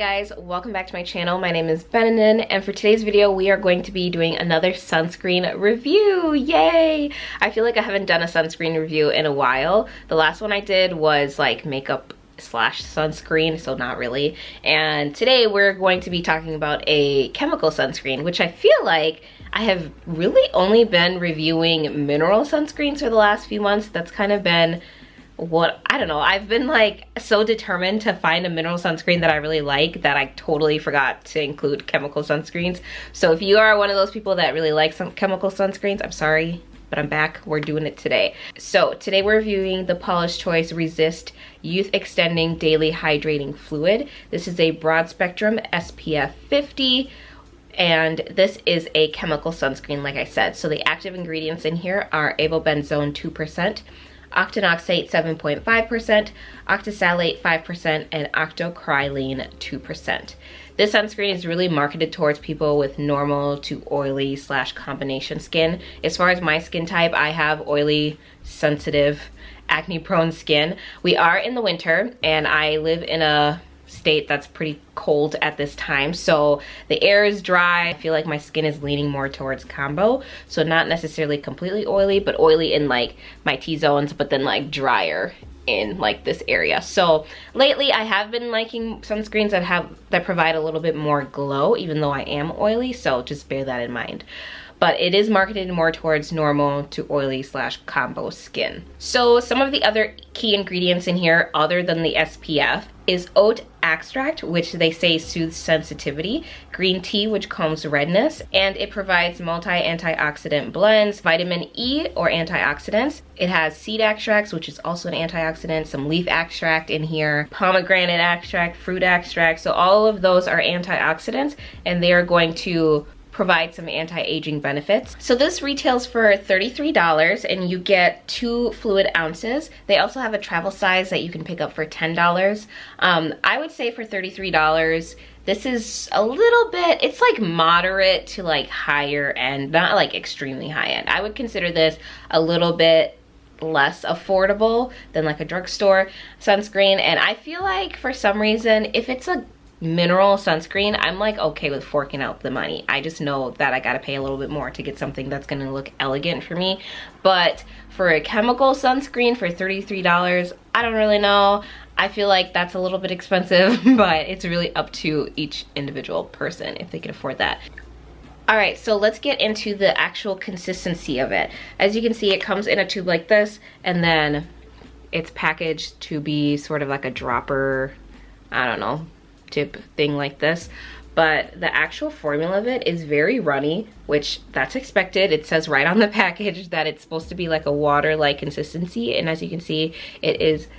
guys, welcome back to my channel. My name is Benanin, and for today's video we are going to be doing another sunscreen review. Yay! I feel like I haven't done a sunscreen review in a while. The last one I did was like makeup slash sunscreen, so not really. And today we're going to be talking about a chemical sunscreen, which I feel like I have really only been reviewing mineral sunscreens for the last few months. That's kind of been what, I don't know, I've been like so determined to find a mineral sunscreen that I really like that I totally forgot to include chemical sunscreens. So if you are one of those people that really like some chemical sunscreens, I'm sorry, but I'm back. We're doing it today. So today we're reviewing the Paula'S Choice Resist Youth Extending Daily Hydrating Fluid. This is a broad spectrum SPF 50. And this is a chemical sunscreen, like I said. So the active ingredients in here are avobenzone 2%, octinoxate 7.5%, octisalate 5%, and octocrylene 2%. This sunscreen is really marketed towards people with normal to oily slash combination skin. As far as my skin type, I have oily, sensitive, acne prone skin. We are in the winter and I live in a state that's pretty cold at this time, so the air is dry. I feel like my skin is leaning more towards combo, so not necessarily completely oily, but oily in like my T-zones, but then like drier in like this area. So lately I have been liking sunscreens that provide a little bit more glow, even though I am oily, so just bear that in mind. But it is marketed more towards normal to oily slash combo skin. So some of the other key ingredients in here, other than the SPF, is oat extract, which they say soothes sensitivity, green tea, which calms redness, and it provides multi-antioxidant blends, vitamin E or antioxidants. It has seed extracts, which is also an antioxidant, some leaf extract in here, pomegranate extract, fruit extract. So all of those are antioxidants, and they are going to provide some anti-aging benefits. So this retails for $33 and you get 2 fluid ounces. They also have a travel size that you can pick up for $10. I would say for $33, this is a little bit, it's like moderate to like higher end, not like extremely high end. I would consider this a little bit less affordable than like a drugstore sunscreen. And I feel like for some reason, if it's a mineral sunscreen, I'm like okay with forking out the money. I just know that I gotta pay a little bit more to get something that's gonna look elegant for me. But for a chemical sunscreen for $33, I don't really know. I feel like that's a little bit expensive, but it's really up to each individual person if they can afford that. Alright, so let's get into the actual consistency of it. As you can see, it comes in a tube like this, and then it's packaged to be sort of like a dropper, I don't know, tip thing like this. But the actual formula of it is very runny, which that's expected. It says right on the package that it's supposed to be like a water-like consistency, and as you can see, it is,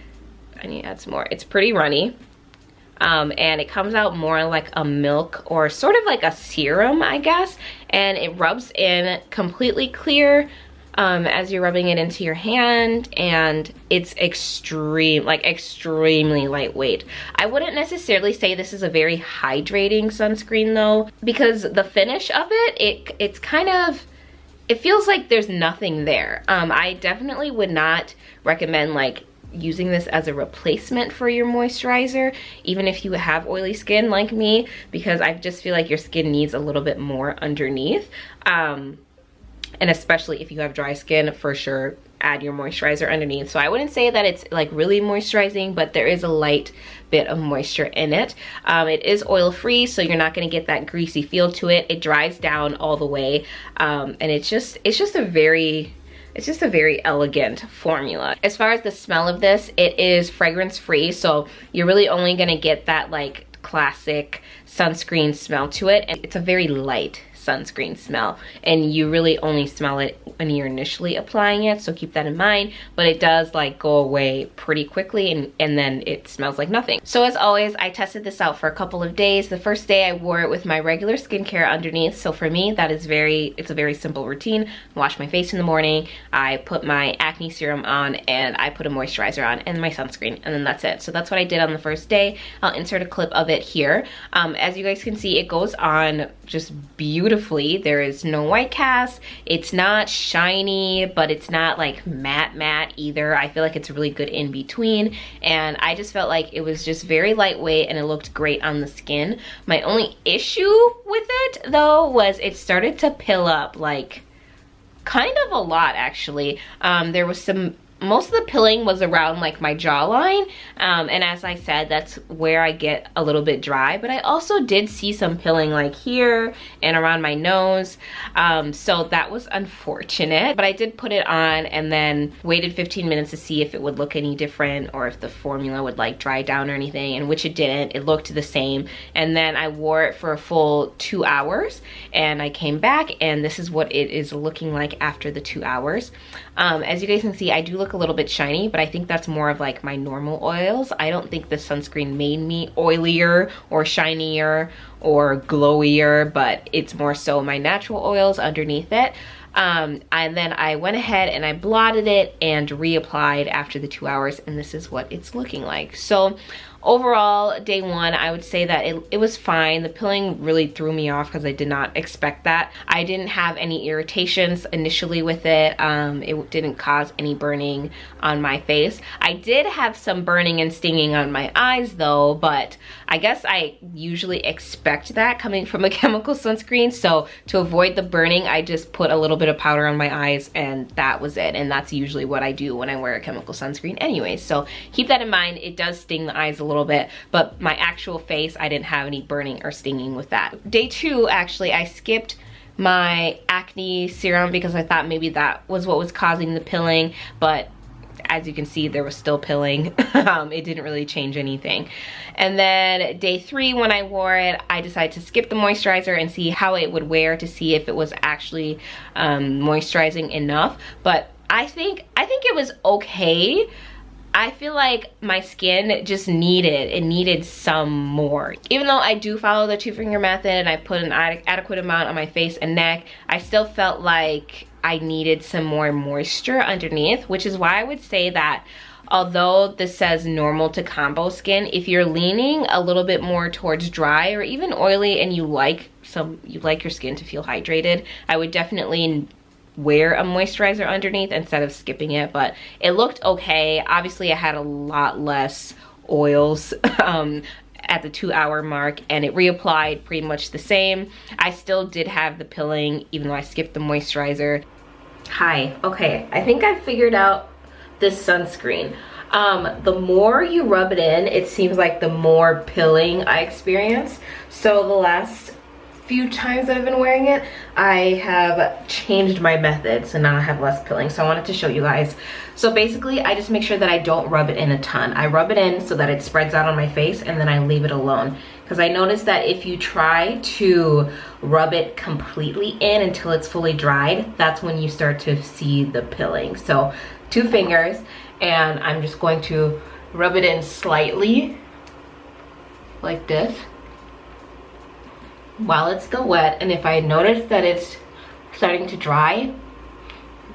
I need to add some more, it's pretty runny. And it comes out more like a milk or sort of like a serum, I guess, and it rubs in completely clear as you're rubbing it into your hand, and it's extremely lightweight. I wouldn't necessarily say this is a very hydrating sunscreen though, because the finish of it's kind of, it feels like there's nothing there. I definitely would not recommend like using this as a replacement for your moisturizer, even if you have oily skin like me, because I just feel like your skin needs a little bit more underneath. And especially if you have dry skin, for sure add your moisturizer underneath. So I wouldn't say that it's like really moisturizing, but there is a light bit of moisture in it. It is oil free, so you're not going to get that greasy feel to it. It dries down all the way, and it's just a very elegant formula. As far as the smell of this, it is fragrance free, so you're really only going to get that like classic sunscreen smell to it, and it's a very light sunscreen smell, and you really only smell it when you're initially applying it, so keep that in mind. But it does like go away pretty quickly, and then it smells like nothing. So as always, I tested this out for a couple of days. The first day I wore it with my regular skincare underneath, so for me that is it's a very simple routine. I wash my face in the morning, I put my acne serum on, and I put a moisturizer on and my sunscreen, and then that's it. So that's what I did on the first day. I'll insert a clip of it here. As you guys can see, it goes on just beautifully beautifully. There is no white cast. It's not shiny, but it's not like matte either. I feel like it's really good in between, and I just felt like it was just very lightweight and it looked great on the skin. My only issue with it though was it started to pill up, like kind of a lot actually. There was most of the pilling was around like my jawline, and as I said, that's where I get a little bit dry, but I also did see some pilling like here and around my nose, so that was unfortunate. But I did put it on and then waited 15 minutes to see if it would look any different or if the formula would like dry down or anything, and which it didn't. It looked the same, and then I wore it for a full 2 hours and I came back and this is what it is looking like after the 2 hours. As you guys can see, I do look a little bit shiny, but I think that's more of like my normal oils. I don't think the sunscreen made me oilier or shinier or glowier, but it's more so my natural oils underneath it. And then I went ahead and I blotted it and reapplied after the 2 hours, and this is what it's looking like. So overall, day one, I would say that it was fine. The pilling really threw me off because I did not expect that. I didn't have any irritations initially with it. It didn't cause any burning on my face. I did have some burning and stinging on my eyes though, but I guess I usually expect that coming from a chemical sunscreen. So to avoid the burning, I just put a little bit of powder on my eyes and that was it. And that's usually what I do when I wear a chemical sunscreen anyway. So keep that in mind. It does sting the eyes a little bit, but my actual face, I didn't have any burning or stinging with that. Day two, actually, I skipped my acne serum because I thought maybe that was what was causing the pilling, but as you can see, there was still pilling. It didn't really change anything. And then day three, when I wore it, I decided to skip the moisturizer and see how it would wear to see if it was actually moisturizing enough. But I think it was okay. I feel like my skin just needed some more. Even though I do follow the 2-finger method and I put an adequate amount on my face and neck, I still felt like I needed some more moisture underneath, which is why I would say that although this says normal to combo skin, if you're leaning a little bit more towards dry or even oily and you like your skin to feel hydrated, I would definitely wear a moisturizer underneath instead of skipping it. But it looked okay. Obviously I had a lot less oils at the 2 hour mark, and it reapplied pretty much the same. I still did have the pilling even though I skipped the moisturizer. Hi, okay, I think I figured out this sunscreen. The more you rub it in, it seems like the more pilling I experience. So the last few times that I've been wearing it, I have changed my method, so now I have less pilling. So I wanted to show you guys. So basically, I just make sure that I don't rub it in a ton. I rub it in so that it spreads out on my face, and then I leave it alone. Because I noticed that if you try to rub it completely in until it's fully dried, that's when you start to see the pilling. So 2 fingers, and I'm just going to rub it in slightly like this while it's still wet. And if I notice that it's starting to dry,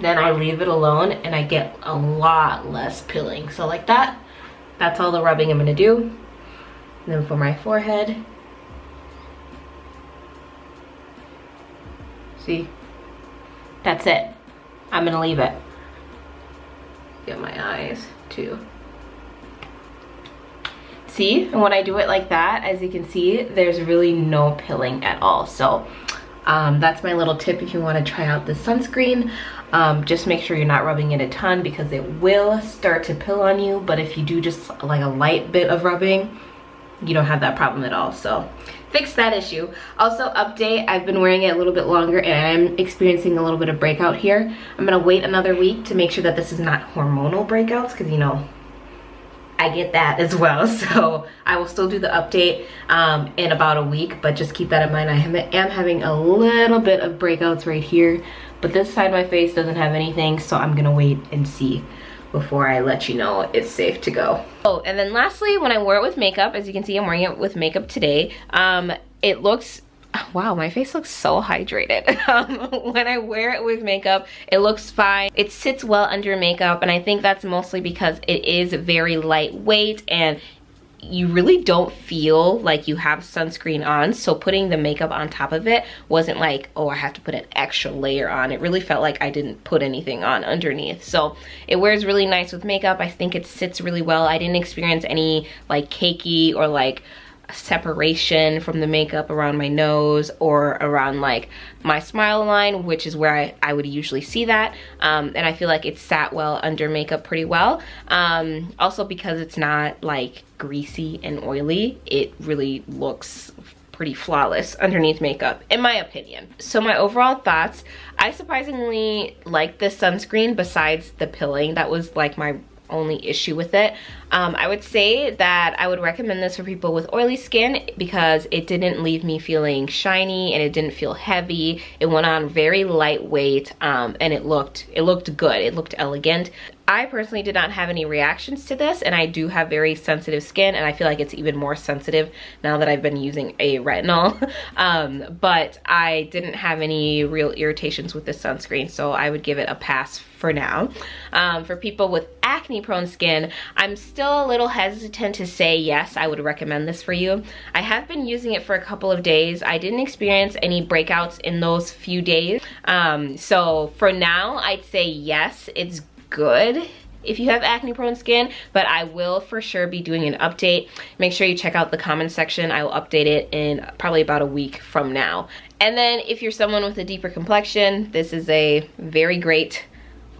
then I leave it alone and I get a lot less pilling. So like that, that's all the rubbing I'm gonna do. And then for my forehead, see, that's it. I'm gonna leave it. Get my eyes too. See, and when I do it like that, as you can see, there's really no pilling at all. So that's my little tip if you want to try out this sunscreen. Just make sure you're not rubbing it a ton because it will start to pill on you. But if you do just like a light bit of rubbing, you don't have that problem at all. So fix that issue. Also, update, I've been wearing it a little bit longer and I'm experiencing a little bit of breakout here. I'm gonna wait another week to make sure that this is not hormonal breakouts, because you know, I get that as well. So I will still do the update in about a week, but just keep that in mind. I am having a little bit of breakouts right here, but this side of my face doesn't have anything, so I'm gonna wait and see before I let you know it's safe to go. Oh, and then lastly, when I wear it with makeup, as you can see, I'm wearing it with makeup today, it looks, wow, my face looks so hydrated. When I wear it with makeup, it looks fine. It sits well under makeup, and I think that's mostly because it is very lightweight, and you really don't feel like you have sunscreen on, so putting the makeup on top of it wasn't like, oh, I have to put an extra layer on. It really felt like I didn't put anything on underneath. So it wears really nice with makeup. I think it sits really well. I didn't experience any like cakey or like separation from the makeup around my nose or around like my smile line, which is where I would usually see that. And I feel like it sat well under makeup pretty well. Also because it's not like greasy and oily, it really looks pretty flawless underneath makeup, in my opinion. So my overall thoughts, I surprisingly like this sunscreen besides the pilling. That was like my only issue with it. I would say that I would recommend this for people with oily skin because it didn't leave me feeling shiny and it didn't feel heavy. It went on very lightweight, and it looked good. It looked elegant. I personally did not have any reactions to this, and I do have very sensitive skin, and I feel like it's even more sensitive now that I've been using a retinol. But I didn't have any real irritations with this sunscreen, so I would give it a pass for now. For people with acne prone skin, I'm still a little hesitant to say yes, I would recommend this for you. I have been using it for a couple of days. I didn't experience any breakouts in those few days. So for now, I'd say yes, it's good if you have acne prone skin, but I will for sure be doing an update. Make sure you check out the comment section. I will update it in probably about a week from now. And then if you're someone with a deeper complexion, this is a very great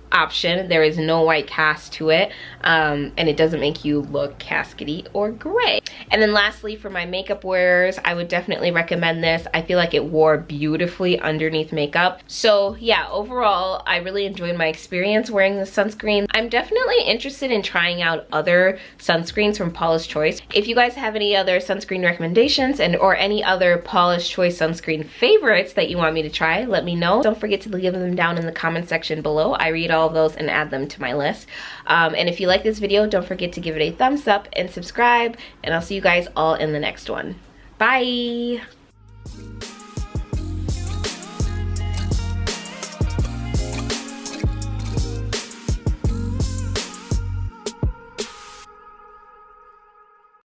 option. There is no white cast to it, and it doesn't make you look caskety or gray. And then lastly, for my makeup wearers, I would definitely recommend this. I feel like it wore beautifully underneath makeup. So yeah, overall, I really enjoyed my experience wearing the sunscreen. I'm definitely interested in trying out other sunscreens from Paula's Choice. If you guys have any other sunscreen recommendations or any other Paula's Choice sunscreen favorites that you want me to try, let me know. Don't forget to leave them down in the comment section below. I read all of those and add them to my list. And if you like this video, don't forget to give it a thumbs up and subscribe, and I'll see you guys all in the next one. Bye!